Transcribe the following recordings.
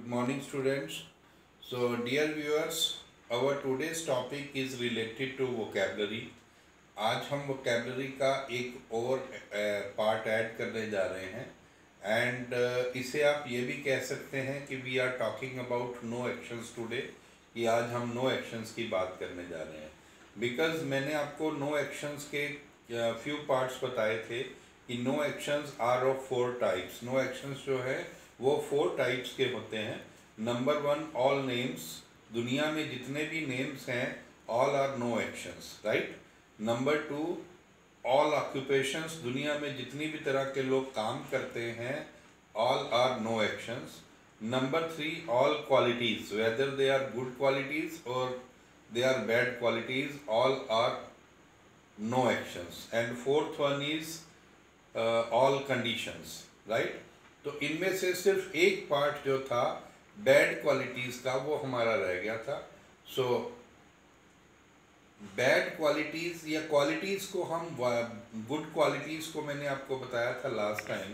morning students. So dear viewers, our today's topic is related to vocabulary. आज हम vocabulary का एक और पार्ट ऐड करने जा रहे हैं एंड इसे आप ये भी कह सकते हैं कि we are talking about no actions today, कि आज हम नो एक्शंस की बात करने जा रहे हैं। बिकॉज मैंने आपको नो एक्शंस के फ्यू पार्ट्स बताए थे कि no actions are of 4 types. No actions जो है वो 4 टाइप्स के होते हैं। Number 1, all names. दुनिया में जितने भी नेम्स हैं all are no actions, right. Number 2, all occupations. दुनिया में जितनी भी तरह के लोग काम करते हैं all are no actions. Number 3, all qualities, whether they are good qualities और they are bad qualities, all are no actions. And fourth one is all conditions, right. तो इनमें से सिर्फ एक पार्ट जो था बैड क्वालिटीज़ का वो हमारा रह गया था। सो बैड क्वालिटीज़ या क्वालिटीज़ को हम गुड क्वालिटीज़ को मैंने आपको बताया था लास्ट टाइम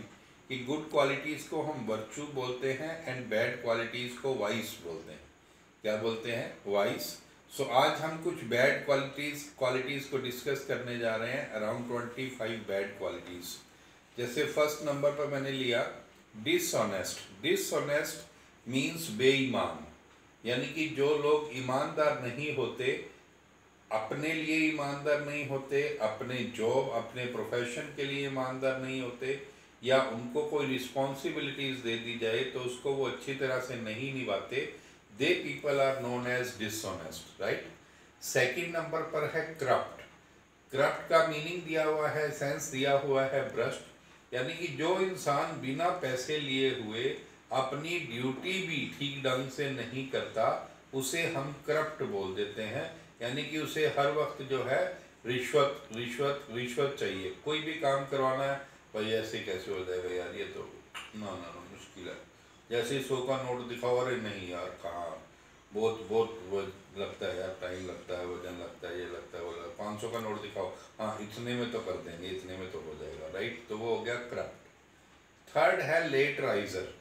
कि गुड क्वालिटीज़ को हम वर्चू बोलते हैं एंड बैड क्वालिटीज़ को वाइस बोलते हैं। क्या बोलते हैं? वाइस। सो आज हम कुछ बैड क्वालिटीज़ को डिस्कस करने जा रहे हैं, अराउंड 25 बैड क्वालिटीज़। जैसे फर्स्ट नंबर पर मैंने लिया डिसऑनेस्ट। डिसऑनेस्ट मीन्स बेईमान, यानी कि जो लोग ईमानदार नहीं होते, अपने लिए ईमानदार नहीं होते, अपने जॉब अपने प्रोफेशन के लिए ईमानदार नहीं होते, या उनको कोई रिस्पॉन्सिबिलिटीज दे दी जाए तो उसको वो अच्छी तरह से नहीं निभाते, they people are known as dishonest, right. Second number पर है करप्ट। करप्ट का मीनिंग दिया हुआ है, सेंस दिया हुआ है भ्रष्ट, यानी कि जो इंसान बिना पैसे लिए हुए अपनी ड्यूटी भी ठीक ढंग से नहीं करता उसे हम करप्ट बोल देते हैं। यानी कि उसे हर वक्त जो है रिश्वत रिश्वत रिश्वत चाहिए। कोई भी काम करवाना है, भाई ऐसे कैसे हो जाएगा यार, ये तो ना ना ना मुश्किल है। जैसे 100 का नोट दिखाओ, अरे नहीं यार कहाँ, बहुत बहुत वो लगता है यार, टाइम लगता है, वजन लगता है, ये लगता है, वो लगता है। 500 का नोट दिखाओ, हाँ इतने में तो कर देंगे, इतने में तो हो जाएगा, राइट। तो वो हो गया करप्ट। थर्ड है लेट राइजर।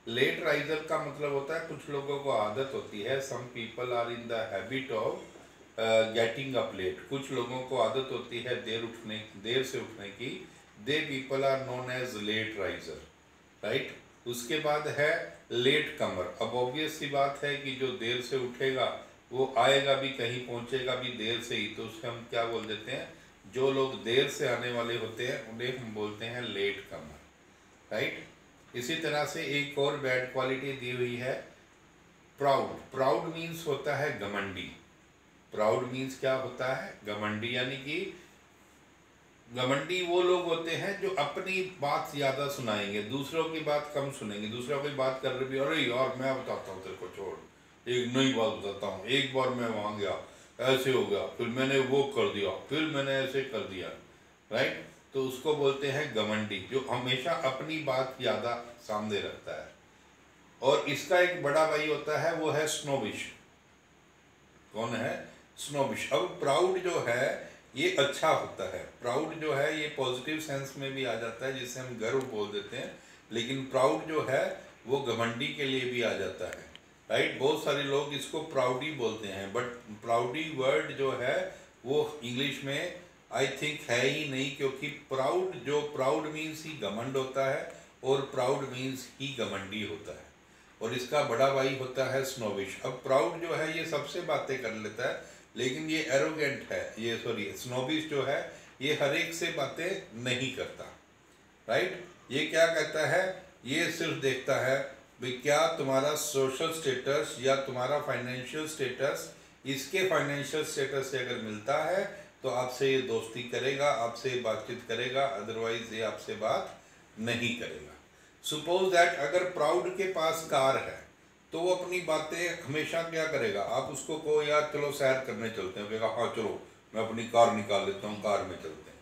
लेट राइजर का मतलब होता है कुछ लोगों को आदत होती है, some people are in the habit of getting up late. कुछ लोगों को आदत होती है देर से उठने की, they people are known as late riser, right. उसके बाद है लेट कमर। अब ऑब्वियस सी बात है कि जो देर से उठेगा वो आएगा भी, कहीं पहुंचेगा भी देर से ही, तो उससे हम क्या बोल देते हैं, जो लोग देर से आने वाले होते हैं उन्हें हम बोलते हैं लेट कमर, राइट। इसी तरह से एक और बैड क्वालिटी दी हुई है प्राउड। प्राउड मीन्स होता है घमंडी। प्राउड मीन्स क्या होता है? घमंडी। यानी कि घमंडी वो लोग होते हैं जो अपनी बात ज़्यादा सुनाएंगे, दूसरों की बात कम सुनेंगे। दूसरों की बात कर रहे भी, अरे यार मैं बताता हूँ तेरे को, छोड़, एक नई बात बताता हूँ, एक बार मैं वहाँ गया ऐसे हो गया, फिर मैंने वो कर दिया, फिर मैंने ऐसे कर दिया, राइट। तो उसको बोलते हैं घमंडी, जो हमेशा अपनी बात ज़्यादा सामने रखता है। और इसका एक बड़ा भाई होता है, वो है स्नोबिश। कौन है? स्नोबिश। अब प्राउड जो है ये अच्छा होता है, प्राउड जो है ये पॉजिटिव सेंस में भी आ जाता है, जिसे हम गर्व बोल देते हैं। लेकिन प्राउड जो है वो घमंडी के लिए भी आ जाता है, राइट। बहुत सारे लोग इसको प्राउडी बोलते हैं, बट प्राउडी वर्ड जो है वो इंग्लिश में आई थिंक है ही नहीं, क्योंकि प्राउड मीन्स ही घमंड होता है और प्राउड मीन्स ही घमंडी होता है। और इसका बड़ा भाई होता है स्नोबिश। अब प्राउड जो है ये सबसे बातें कर लेता है, लेकिन ये एरोगेंट है, ये स्नोबिश जो है ये हर एक से बातें नहीं करता, राइट। ये क्या कहता है, ये सिर्फ देखता है भाई क्या तुम्हारा सोशल स्टेटस या तुम्हारा फाइनेंशियल स्टेटस, इसके फाइनेंशियल स्टेटस से अगर मिलता है तो आपसे ये दोस्ती करेगा, आपसे बातचीत करेगा, अदरवाइज ये आपसे बात नहीं करेगा। सपोज दैट अगर प्राउड के पास कार है तो वो अपनी बातें हमेशा क्या करेगा, आप उसको कहो यार चलो सैर करने चलते हैं, कहेगा हाँ चलो मैं अपनी कार निकाल लेता हूँ, कार में चलते हैं,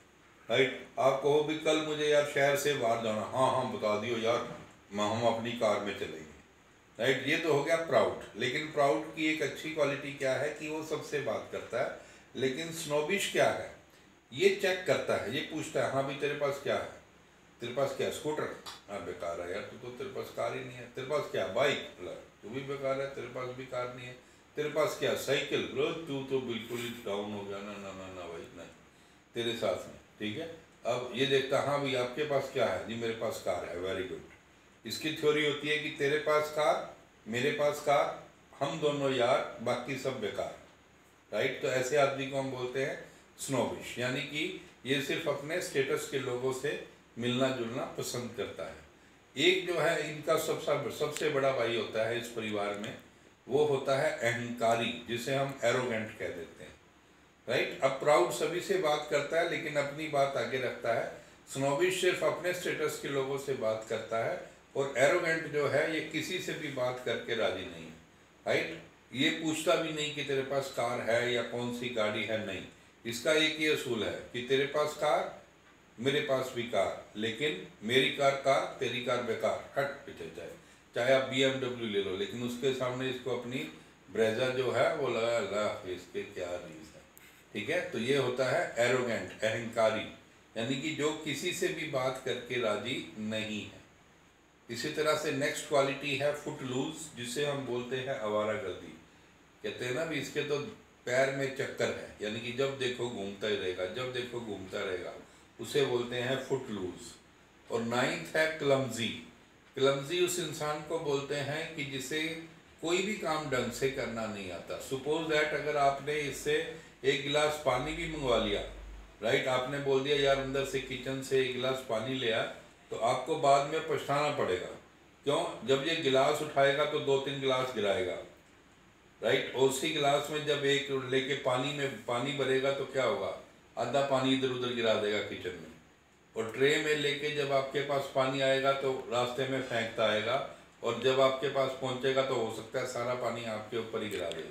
राइट। आप कहो भी कल मुझे यार शहर से बाहर जाना, हाँ हाँ बता दियो यार, हम अपनी कार में चलेंगे, राइट। ये तो हो गया प्राउड। लेकिन प्राउड की एक अच्छी क्वालिटी क्या है कि वो सबसे बात करता है। लेकिन स्नोबिश क्या है, ये चेक करता है, ये पूछता है हाँ भाई तेरे पास क्या है, तेरे पास क्या स्कूटर, हाँ बेकार है यार, तो तेरे पास कार ही नहीं है, तेरे पास क्या बाइक, तू भी बेकार है, तेरे पास भी कार नहीं है, तेरे पास क्या साइकिल, रोज तू तो बिल्कुल ही डाउन हो गया। ना ना ना ना भाई नहीं, तेरे साथ में ठीक है। अब ये देखता, हाँ भाई आपके पास क्या है जी, मेरे पास कार है, वेरी गुड। इसकी थ्योरी होती है कि तेरे पास कार, मेरे पास कार, हम दोनों यार, बाकी सब बेकार, राइट। तो ऐसे आदमी को हम बोलते हैं स्नोबिश, यानी कि ये सिर्फ अपने स्टेटस के लोगों से मिलना जुलना पसंद करता है। एक जो है इनका सबसे बड़ा भाई होता है इस परिवार में, वो होता है अहंकारी, जिसे हम एरोगेंट कह देते हैं, राइट। अब प्राउड सभी से बात करता है लेकिन अपनी बात आगे रखता है। स्नोबिश सिर्फ अपने स्टेटस के लोगों से बात करता है, और एरोगेंट जो है ये किसी से भी बात करके राजी नहीं है, राइट। ये पूछता भी नहीं कि तेरे पास कार है या कौन सी गाड़ी है, नहीं। इसका एक ही असूल है कि तेरे पास कार, मेरे पास भी कार, लेकिन मेरी कार कार, तेरी कार बेकार, हट पीछे जाए। चाहे आप BMW ले लो, लेकिन उसके सामने इसको अपनी ब्रेजा जो है वो लगा ला, इसके क्या रीज है, ठीक है। तो ये होता है एरोगेंट, अहंकारी, यानी कि जो किसी से भी बात करके राजी नहीं है। इसी तरह से नेक्स्ट क्वालिटी है फुट लूज, जिसे हम बोलते हैं आवारागर्दी। कहते हैं ना भी इसके तो पैर में चक्कर है, यानी कि जब देखो घूमता ही रहेगा, जब देखो घूमता रहेगा, उसे बोलते हैं फुट लूज। और नाइन्थ है क्लमजी। क्लमजी उस इंसान को बोलते हैं कि जिसे कोई भी काम ढंग से करना नहीं आता। सपोज दैट अगर आपने इससे एक गिलास पानी भी मंगवा लिया, राइट, आपने बोल दिया यार अंदर से किचन से एक गिलास पानी ले आ, तो आपको बाद में पछताना पड़ेगा। क्यों? जब ये गिलास उठाएगा तो 2-3 गिलास गिराएगा, राइट। और उसी गिलास में जब एक लेके पानी में पानी भरेगा तो क्या होगा, आधा पानी इधर उधर गिरा देगा किचन में। और ट्रे में लेके जब आपके पास पानी आएगा तो रास्ते में फेंकता आएगा, और जब आपके पास पहुंचेगा तो हो सकता है सारा पानी आपके ऊपर ही गिरा दे।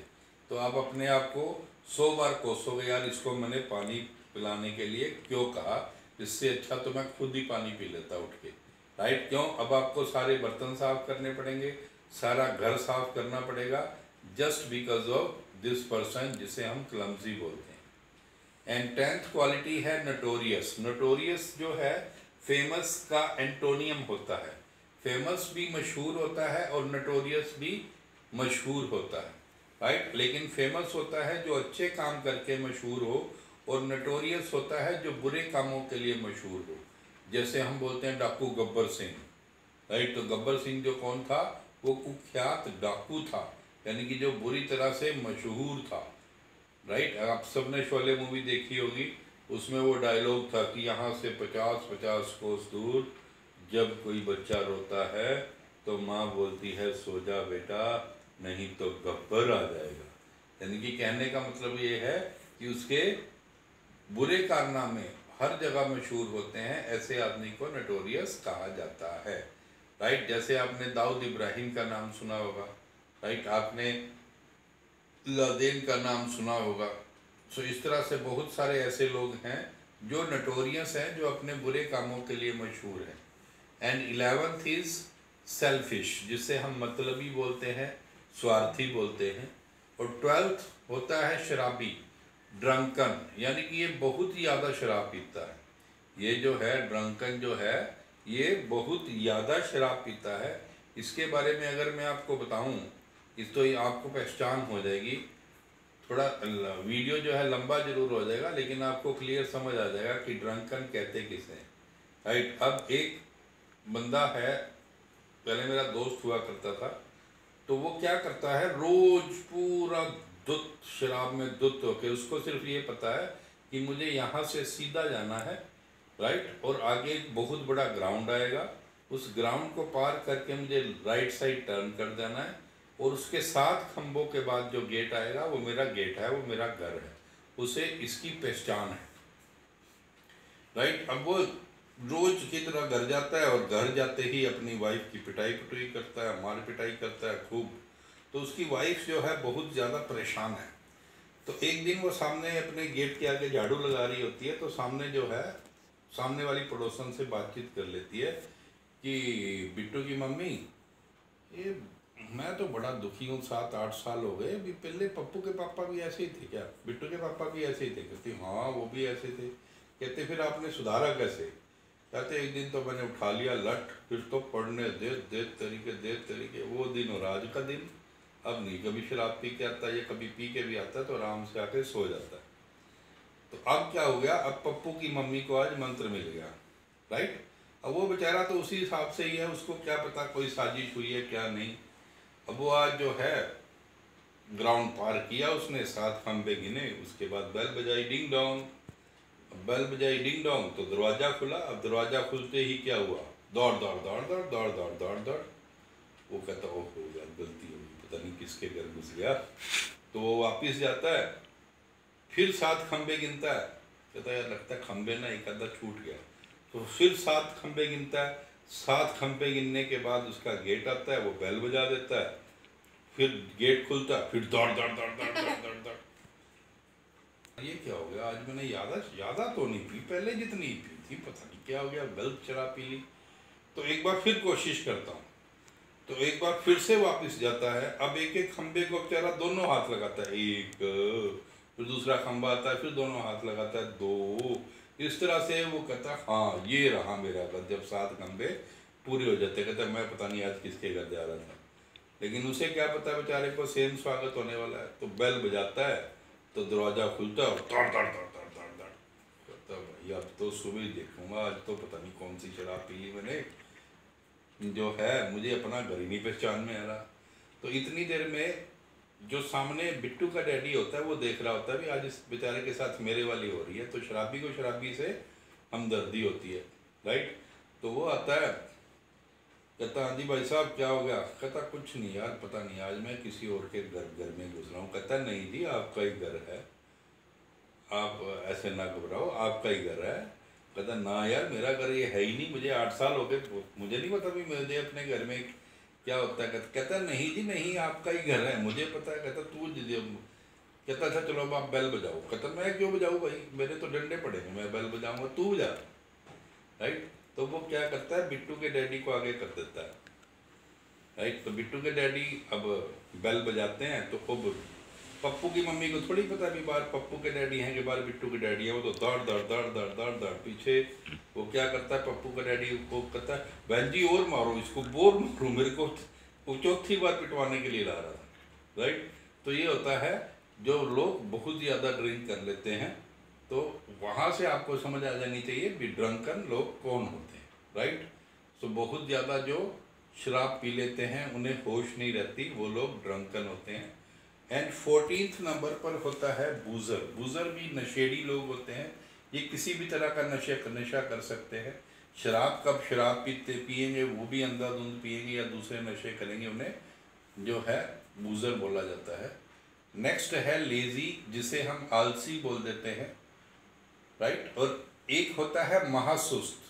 तो आप अपने आप को 100 बार कोसोगे, यार इसको मैंने पानी पिलाने के लिए क्यों कहा, इससे अच्छा तो मैं खुद ही पानी पी लेता उठ के, राइट। क्यों? अब आपको सारे बर्तन साफ करने पड़ेंगे, सारा घर साफ करना पड़ेगा, just because of this person जिसे हम क्लमजी बोलते हैं। एंड 10th क्वालिटी है नटोरियस। नटोरियस जो है फेमस का एंटोनियम होता है। फेमस भी मशहूर होता है और नटोरियस भी मशहूर होता है, राइट। लेकिन फेमस होता है जो अच्छे काम करके मशहूर हो, और नटोरियस होता है जो बुरे कामों के लिए मशहूर हो। जैसे हम बोलते हैं डाकू गब्बर सिंह, राइट। तो गब्बर सिंह जो कौन था, वो कुख्यात डाकू था, यानी कि जो बुरी तरह से मशहूर था, राइट। आप सबने शोले मूवी देखी होगी, उसमें वो डायलॉग था कि यहाँ से 50-50 कोस दूर जब कोई बच्चा रोता है तो माँ बोलती है सो जा बेटा, नहीं तो गब्बर आ जाएगा। यानी कि कहने का मतलब ये है कि उसके बुरे कारनामे हर जगह मशहूर होते हैं, ऐसे आदमी को नटोरियस कहा जाता है, राइट। जैसे आपने दाऊद इब्राहिम का नाम सुना होगा, राइट, आपने लादेन का नाम सुना होगा। सो इस तरह से बहुत सारे ऐसे लोग हैं जो नटोरियस हैं, जो अपने बुरे कामों के लिए मशहूर हैं। एंड 11th इज सेल्फिश, जिसे हम मतलबी बोलते हैं, स्वार्थी बोलते हैं। और 12th होता है शराबी, ड्रंकन, यानी कि ये बहुत ही ज़्यादा शराब पीता है। ये जो है ड्रंकन जो है, ये बहुत ज़्यादा शराब पीता है। इसके बारे में अगर मैं आपको बताऊं, इस तो ये आपको पहचान हो जाएगी। थोड़ा वीडियो जो है लंबा जरूर हो जाएगा, लेकिन आपको क्लियर समझ आ जाएगा कि ड्रंकन कहते किसे हैं, राइट। अब एक बंदा है, पहले मेरा दोस्त हुआ करता था, तो वो क्या करता है, रोज पूरा धुत शराब में धुत होके, उसको सिर्फ ये पता है कि मुझे यहाँ से सीधा जाना है, राइट, और आगे एक बहुत बड़ा ग्राउंड आएगा, उस ग्राउंड को पार करके मुझे राइट साइड टर्न कर देना है, और उसके 7 खंभों के बाद जो गेट आएगा वो मेरा गेट है, वो मेरा घर है। उसे इसकी पहचान है, राइट। अब वो रोज की तरह घर जाता है, और घर जाते ही अपनी वाइफ की पिटाई पुटाई करता है, मार पिटाई करता है खूब। तो उसकी वाइफ जो है बहुत ज़्यादा परेशान है। तो एक दिन वो सामने अपने गेट के आगे झाड़ू लगा रही होती है, तो सामने जो है, सामने वाली पड़ोसन से बातचीत कर लेती है कि बिट्टू की मम्मी, ये मैं तो बड़ा दुखी हूँ, 7-8 साल हो गए, अभी पहले पप्पू के पापा भी ऐसे ही थे क्या, बिट्टू के पापा भी ऐसे ही थे? कहती हाँ वो भी ऐसे थे। कहते फिर आपने सुधारा कैसे? कहते एक दिन तो मैंने उठा लिया लट, फिर तो पढ़ने दे तरीके। वो दिन और आज का दिन। अब नहीं, कभी शराब पी के आता है या कभी पी के भी आता है तो आराम से आके सो जाता है। तो अब क्या हो गया, अब पप्पू की मम्मी को आज मंत्र मिल गया, राइट। अब वो बेचारा तो उसी हिसाब से ही है, उसको क्या पता कोई साजिश हुई है क्या नहीं। अब वो आज जो है ग्राउंड पार किया उसने, 7 खंबे गिने, उसके बाद बेल बजाई डिंग डोंग। बेल बजाई डिंग डोंग तो दरवाज़ा खुला। अब दरवाज़ा खुलते ही क्या हुआ, दौड़ दौड़ दौड़ दौड़ दौड़ दौड़ दौड़ दौड़। वो कहता ओहो यार गलती हो गई, पता नहीं किसके घर घुस गया। तो वो वापिस जाता है, फिर 7 खंबे गिनता है, कहता है यार लगता है खंबे ना एक आधा छूट गया। तो फिर 7 खंबे गिनता है, 7 खंबे गिनने के बाद उसका गेट आता है, वो बेल बजा देता है, फिर गेट खुलता है, फिर दौड़ दौड़ दौड़ दौड़ दौड़ दौड़ दौड़। ये क्या हो गया, आज मैंने ज़्यादा तो नहीं पी, पहले जितनी पी थी, पता नहीं क्या हो गया, गलत शराब पी ली। तो एक बार फिर कोशिश करता हूँ, तो एक बार फिर से वापस जाता है। अब एक एक खंबे को बेचारा दोनों हाथ लगाता है, एक, फिर दूसरा खंबा आता है, फिर दोनों हाथ लगाता है, 2, इस तरह से वो कहता है हाँ ये रहा मेरा घर। जब 7 खंबे पूरे हो जाते, कहता है मैं पता नहीं आज किसके घर जा रहा था, लेकिन उसे क्या पता बेचारे को सेम स्वागत होने वाला है। तो बेल बजाता है तो दरवाज़ा खुलता है और दौड़ दौड़ दौड़ दौड़ दौड़ दौड़ कहता है भाई अब तो सुबह ही देखूंगा, आज तो पता नहीं कौन सी शराब पी ली मैंने, जो है मुझे अपना घर ही नहीं पहचान में आ रहा। तो इतनी देर में जो सामने बिट्टू का डैडी होता है वो देख रहा होता है भी आज इस बेचारे के साथ मेरे वाली हो रही है, तो शराबी को शराबी से हमदर्दी होती है, राइट। तो वो आता है, कहता हाँ जी भाई साहब क्या हो गया। कहता कुछ नहीं यार, पता नहीं आज मैं किसी और के घर में घुस रहा हूँ। कहता नहीं जी आपका ही घर है, आप ऐसे ना घबराओ, आपका ही घर है। कहता ना यार मेरा घर ये है ही नहीं, मुझे 8 साल हो गए, मुझे नहीं पता भी मुझे अपने घर में क्या होता है। कहता नहीं जी नहीं आपका ही घर है, मुझे पता है। कहता तू कहता अच्छा चलो अब आप बेल बजाओ। कहता मैं क्यों बजाऊँ भाई, मेरे तो डंडे पड़े हैं, मैं बेल बजाऊँगा, तू बजा, राइट। तो वो क्या करता है, बिट्टू के डैडी को आगे कर देता है, राइट। तो बिट्टू के डैडी अब बेल बजाते हैं, तो अब पप्पू की मम्मी को थोड़ी पता भी बार पप्पू के डैडी हैं कि बार बिट्टू के डैडी है। वो तो दौड़ दौड़ दौड़ दौड़ दौड़ दौड़ पीछे। वो क्या करता है, पप्पू का डैडी को कहता है बहन जी और मारो इसको, बोर मारो मेरे को, वो चौथी बार पिटवाने के लिए ला रहा था, राइट। तो ये होता है जो लोग बहुत ज़्यादा ड्रिंक कर लेते हैं, तो वहाँ से आपको समझ आ जानी चाहिए कि ड्रंकन लोग कौन होते हैं, राइट। तो बहुत ज़्यादा जो शराब पी लेते हैं उन्हें होश नहीं रहती, वो लोग ड्रंकन होते हैं। एंड 14th नंबर पर होता है बूज़र। बूज़र भी नशेड़ी लोग होते हैं, ये किसी भी तरह का नशा कर सकते हैं। शराब कब शराब पिएंगे वो भी अंधाधुंध पिएंगे या दूसरे नशे करेंगे, उन्हें जो है बूज़र बोला जाता है। नेक्स्ट है लेज़ी, जिसे हम आलसी बोल देते हैं, राइट। और एक होता है महासुस्त,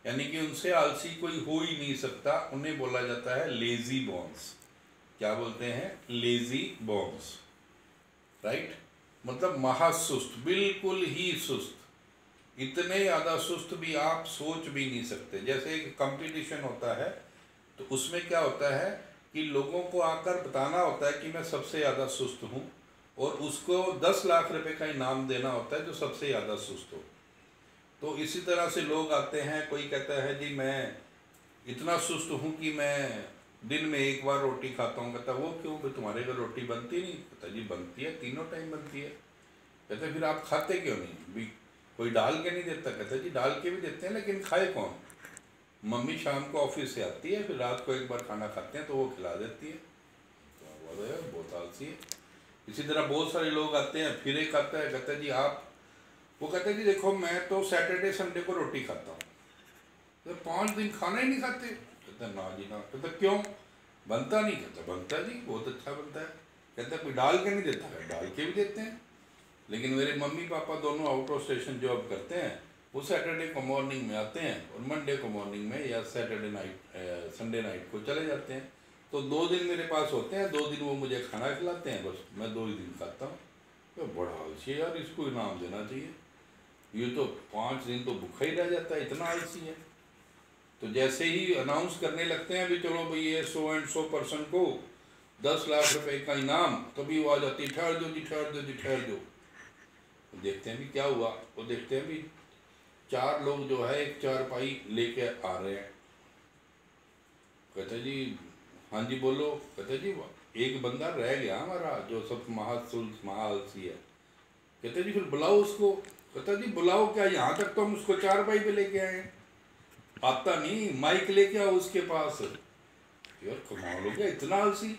यानी कि उनसे आलसी कोई हो ही नहीं सकता, उन्हें बोला जाता है लेज़ी बॉन्स। क्या बोलते हैं, लेज़ी बॉन्स, राइट। मतलब महासुस्त, बिल्कुल ही सुस्त, इतने ज़्यादा सुस्त भी आप सोच भी नहीं सकते। जैसे एक कंपटीशन होता है तो उसमें क्या होता है कि लोगों को आकर बताना होता है कि मैं सबसे ज़्यादा सुस्त हूँ, और उसको 10 लाख रुपए का इनाम देना होता है जो सबसे ज़्यादा सुस्त हो। तो इसी तरह से लोग आते हैं, कोई कहता है जी मैं इतना सुस्त हूँ कि मैं दिन में 1 बार रोटी खाता हूँ। कहता वो क्यों, भाई तुम्हारे घर रोटी बनती नहीं। कहता जी बनती है, 3 टाइम बनती है। कहते फिर आप खाते क्यों नहीं, भी कोई डाल के नहीं देता। कहता जी डाल के भी देते हैं लेकिन खाए कौन, मम्मी शाम को ऑफिस से आती है, फिर रात को 1 बार खाना खाते हैं तो वो खिला देती है। तो बोला यार बहुत आलसी है। इसी तरह बहुत सारे लोग आते हैं, फिर एक आता है कहता जी आप, वो कहते हैं जी देखो मैं तो सैटरडे संडे को रोटी खाता हूँ, तो 5 दिन खाना ही नहीं खाते। कहते ना जी ना। कहते क्यों, बनता नहीं। कहता बनता जी बहुत अच्छा बनता है। कहता कोई डाल के नहीं देता है, डाल के भी देते हैं, लेकिन मेरे मम्मी पापा दोनों आउट ऑफ स्टेशन जॉब करते हैं, वो सैटरडे को मॉर्निंग में आते हैं और मंडे को मॉर्निंग में या सैटरडे नाइट संडे नाइट को चले जाते हैं। तो 2 दिन मेरे पास होते हैं, 2 दिन वो मुझे खाना खिलाते हैं, बस मैं 2 ही दिन खाता हूँ। तो बड़ा आलसी है यार, इसको इनाम देना चाहिए, ये तो 5 दिन तो भूखा ही रह जाता है, इतना आलसी है। तो जैसे ही अनाउंस करने लगते हैं भी चलो भाई ये 100 एंड 100 पर्सन को 10 लाख रुपए का इनाम, तभी वो आ जाती ठहर दो जी ठहर दो जी ठहर दो। देखते हैं भी क्या हुआ, वो देखते हैं भी 4 लोग जो है एक चारपाई लेके आ रहे हैं। कहते जी हाँ जी बोलो। कहते जी एक बंदा रह गया हमारा जो सब महाआलसी है। कहते जी फिर बुलाओ उसको। कहता जी बुलाओ क्या, यहाँ तक तो हम उसको चारपाई पे लेके आए हैं, आता नहीं, माइक लेके आओ उसके पास। यार कमाल हो गया, इतना आलसी।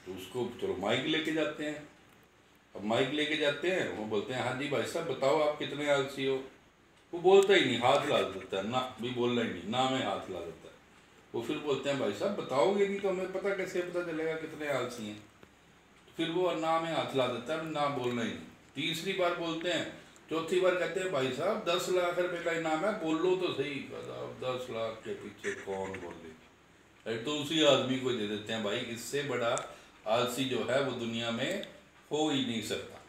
तो उसको चलो माइक लेके जाते हैं। अब माइक लेके जाते हैं, वो बोलते हैं हाँ जी भाई साहब बताओ आप कितने आलसी हो। वो बोलता ही नहीं, हाथ ला देता है, ना भी बोलना ही नहीं, ना में हाथ ला देता है। वो फिर बोलते हैं भाई साहब बताओगे नहीं तो हमें पता चलेगा कितने आलसी हैं। फिर वो ना में हाथ ला देता है, ना बोलना ही नहीं। तीसरी बार बोलते हैं, चौथी बार कहते हैं भाई साहब 10 लाख रुपए का इनाम है, बोल लो तो सही। अब 10 लाख के पीछे कौन बोले, तो उसी आदमी को दे देते हैं। भाई इससे बड़ा आलसी जो है वो दुनिया में हो ही नहीं सकता,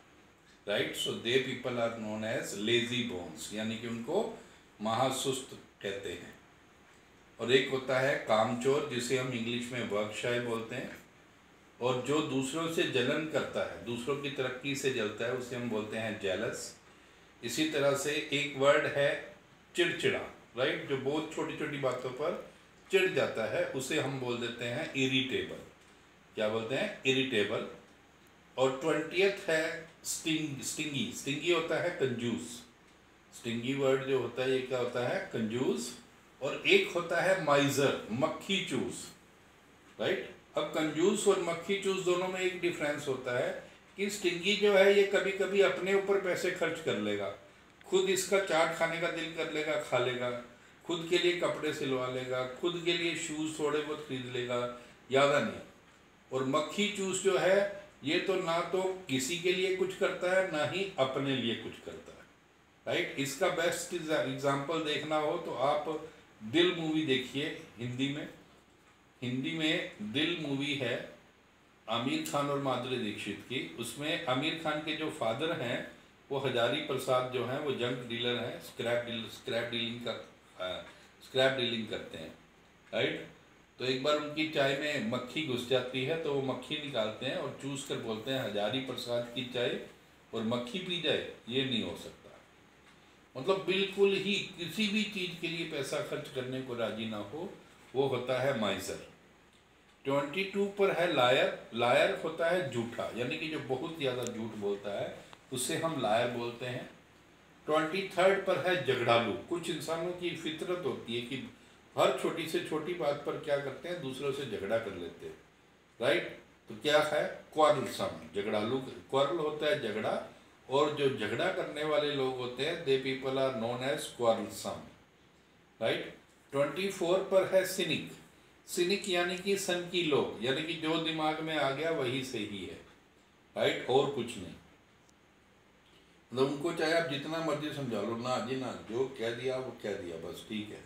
right. So they people are known as lazy bones, यानी कि उनको महासुस्त कहते हैं। और एक होता है कामचोर, जिसे हम इंग्लिश में वर्कशाय बोलते हैं। और जो दूसरों से जलन करता है, दूसरों की तरक्की से जलता है, उसे हम बोलते हैं जेलस। इसी तरह से एक वर्ड है चिड़चिड़ा, राइट, जो बहुत छोटी छोटी बातों पर चिढ़ जाता है, उसे हम बोल देते हैं इरिटेबल। क्या बोलते हैं, इरिटेबल। और 20th है स्टिंगी। स्टिंगी होता है कंजूस। स्टिंगी वर्ड जो होता है ये क्या होता है, कंजूस। और एक होता है माइजर, मक्खी चूस, राइट। अब कंजूस और मक्खी चूस दोनों में एक डिफरेंस होता है कि स्टिंगी जो है ये कभी कभी अपने ऊपर पैसे खर्च कर लेगा, खुद इसका चाट खाने का दिल कर लेगा, खा लेगा, खुद के लिए कपड़े सिलवा लेगा, खुद के लिए शूज़ थोड़े बहुत खरीद लेगा, ज़्यादा नहीं। और मक्खी चूस जो है ये तो ना तो किसी के लिए कुछ करता है, ना ही अपने लिए कुछ करता है, राइट। इसका बेस्ट एग्जाम्पल देखना हो तो आप दिल मूवी देखिए। हिंदी में दिल मूवी है आमिर खान और माधुरी दीक्षित की। उसमें आमिर खान के जो फादर हैं वो हजारी प्रसाद जो हैं वो जंक डीलर हैं, स्क्रैप डीलिंग करते हैं, राइट। तो एक बार उनकी चाय में मक्खी घुस जाती है, तो वो मक्खी निकालते हैं और चूस कर बोलते हैं हजारी प्रसाद की चाय और मक्खी पी जाए, ये नहीं हो सकता। मतलब बिल्कुल ही किसी भी चीज़ के लिए पैसा खर्च करने को राजी ना हो, वो होता है माइजर। 22 पर है लायर। लायर होता है झूठा, यानी कि जो बहुत ज़्यादा झूठ बोलता है उसे हम लायर बोलते हैं। 23 पर है झगड़ालू। कुछ इंसानों की फितरत होती है कि हर छोटी से छोटी बात पर क्या करते हैं, दूसरों से झगड़ा कर लेते हैं, राइट। तो क्या है, क्वारलसम, झगड़ालू। क्वारल होता है झगड़ा, और जो झगड़ा करने वाले लोग होते हैं they people are known as quarrelsome, right. 24 पर है सिनिक। सिनिक यानी कि सनकी लोग, यानी कि जो दिमाग में आ गया वही सही है, राइट, और कुछ नहीं। मतलब उनको चाहे आप जितना मर्जी समझा लो, ना जी ना, जो कह दिया वो कह दिया, बस ठीक है,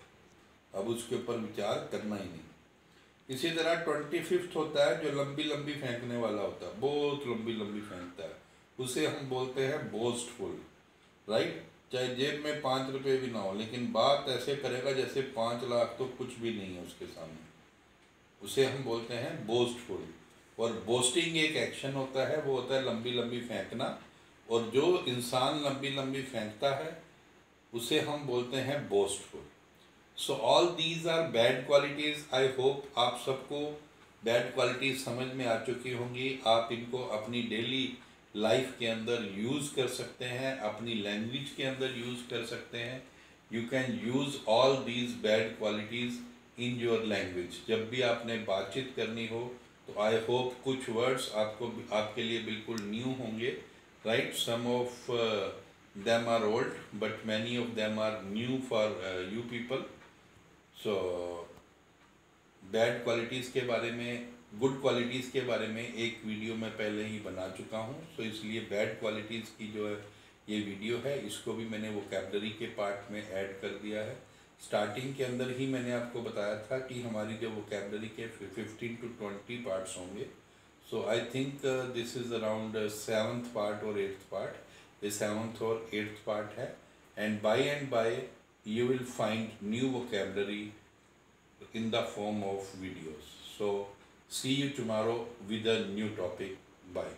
अब उसके ऊपर विचार करना ही नहीं। इसी तरह 25 होता है जो लंबी लंबी फेंकने वाला होता है, बहुत लंबी लंबी फेंकता है, उसे हम बोलते हैं बोस्टफुल, राइट। चाहे जेब में 5 रुपये भी ना हो, लेकिन बात ऐसे करेगा जैसे 5 लाख तो कुछ भी नहीं है उसके सामने, उसे हम बोलते हैं बोस्टफुल। और बोस्टिंग एक एक्शन होता है, वो होता है लंबी लंबी फेंकना, और जो इंसान लंबी लंबी फेंकता है उसे हम बोलते हैं boastful. So all these are bad qualities. I hope आप सबको बैड क्वालिटीज़ समझ में आ चुकी होंगी। आप इनको अपनी डेली लाइफ के अंदर यूज़ कर सकते हैं, अपनी लैंग्वेज के अंदर यूज़ कर सकते हैं। You can use all these bad qualities in your language. जब भी आपने बातचीत करनी हो तो आई होप कुछ वर्ड्स आपके लिए बिल्कुल न्यू होंगे, right. Some of them are old but many of them are new for you people. So bad qualities के बारे में, गुड क्वालिटीज़ के बारे में एक वीडियो मैं पहले ही बना चुका हूँ, सो इसलिए बैड क्वालिटीज़ की जो है ये वीडियो है, इसको भी मैंने वोकैबलरी के पार्ट में ऐड कर दिया है। स्टार्टिंग के अंदर ही मैंने आपको बताया था कि हमारी जो वोकैबलरी के 15 to 20 पार्ट्स होंगे। So I think this is around 7th part और 8th पार्ट, ये 7th और 8th पार्ट है। And by you will find new vocabulary in the form of videos. So see you tomorrow with a new topic. Bye.